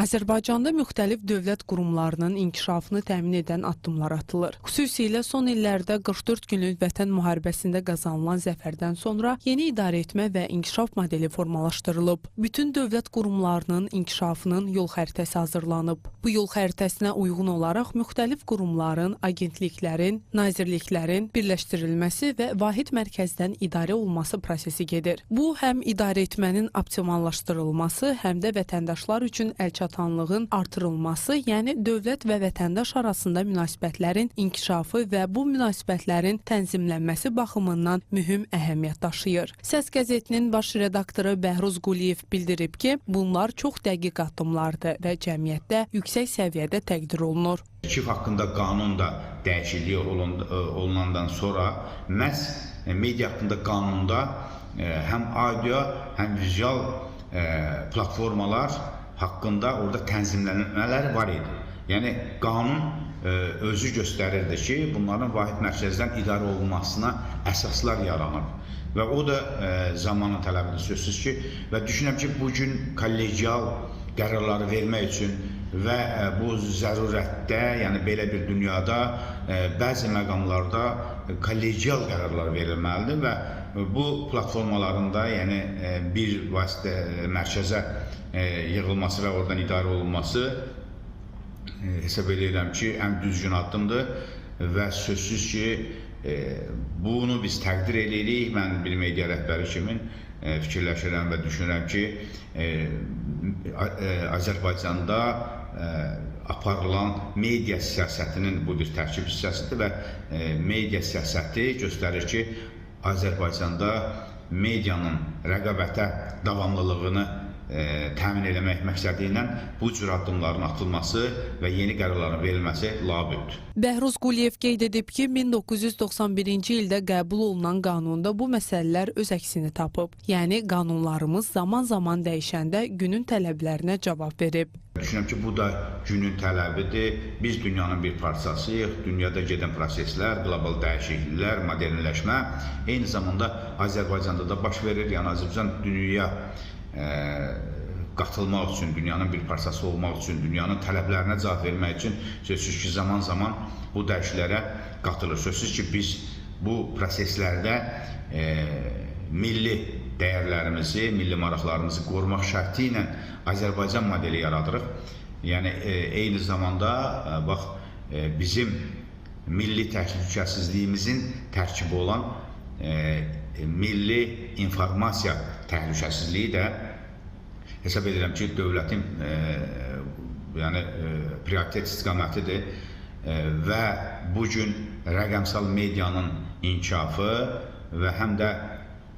Azərbaycanda müxtəlif dövlət qurumlarının inkişafını təmin edən addımlar atılır. Xüsusilə son illərdə 44 günlük vətən müharibəsində qazanılan zəfərdən sonra yeni idarəetmə və inkişaf modeli formalaşdırılıb. Bütün dövlət qurumlarının inkişafının yol xəritəsi hazırlanıb. Bu yol xəritəsinə uyğun olaraq müxtəlif qurumların, agentliklərin, nazirliklərin birləşdirilməsi və vahid mərkəzdən idarə olunması prosesi gedir. Bu, həm idarəetmənin optimallaşdırılması, həm də vətəndaşlar üçün əlçatanlığın artırılması, yəni dövlət və vətəndaş arasında münasibətlərin inkişafı və bu münasibətlərin tənzimlənməsi baxımından mühüm əhəmiyyət daşıyır. Səs qəzetinin baş redaktoru Bəhruz Quliyev bildirib ki, bunlar çox dəqiq addımlardır və cəmiyyətdə yüksək səviyyədə təqdir olunur. Arşiv haqqında qanunda dəyişikliyi olunandan sonra məhz media haqqında qanunda həm audio, həm vizual platformalar haqqında orada tənzimlənmələr var idi. Yəni, qanun özü göstərirdi ki, bunların vahid mərkəzdən idarə olunmasına əsaslar yaranıb. Və o da zamanın tələbidir sözsüz ki, və düşünürəm ki, bugün kollegial qərarları vermək üçün və bu zərurətdə, yəni belə bir dünyada bəzi məqamlarda kollegial qərarlar verilməlidir və bu platformalarında, yəni bir vasitə mərkəzə yığılması və oradan idarə olunması hesab edirəm ki, ən düzgün addımdır və sözsüz ki, bunu biz təqdir edirik. Mən bir media rəhbəri kimi fikirləşirəm və düşünürəm ki, Azərbaycanda aparılan media siyasətinin bu bir tərkib hissəsidir və media siyasəti göstərir ki, Azərbaycanda medianın rəqabətə davamlılığını təmin eləmək məqsədi ilə bu cür addımların atılması və yeni qərarların verilməsi labüddür. Bəhruz Quliyev qeyd edib ki, 1991-ci ildə qəbul olunan qanunda bu məsələlər öz əksini tapıb. Yəni, qanunlarımız zaman-zaman dəyişəndə günün tələblərinə cavab verib. Düşünürəm ki, bu da günün tələbidir. Biz dünyanın bir parçasıyıq. Dünyada gedən proseslər, qlobal dəyişikliklər, modernləşmə eyni zamanda Azərbaycanda da baş verir. Yəni, Azərbaycan dünyaya qatılmaq üçün, dünyanın bir parçası olmaq üçün, dünyanın tələblərinə cavab vermək üçün sözsüz ki, zaman-zaman bu dəyişikliklərə qatılır. Sözsüz ki, biz bu proseslərdə milli dəyərlərimizi, milli maraqlarımızı qorumaq şərti ilə Azərbaycan modeli yaradırıq. Yəni, eyni zamanda bax, bizim milli təhlükəsizliyimizin tərkibi olan milli informasiya təhlükəsizliyi də hesab edirəm ki, dövlətin prioritet istiqamətidir və bugün rəqəmsal medianın inkişafı və həm də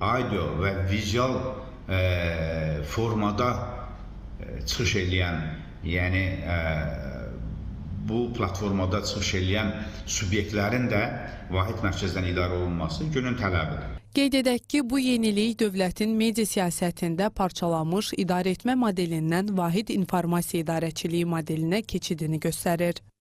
audio və vizual formada çıxış edən, yəni bu platformada çıxış edən subyektlərin də vahid mərkəzdən idarə olunması günün tələbidir. Qeyd edək ki, bu yenilik dövlətin media siyasətində parçalanmış idarəetmə modelindən vahid informasiya idarəçiliyi modelinə keçidini göstərir.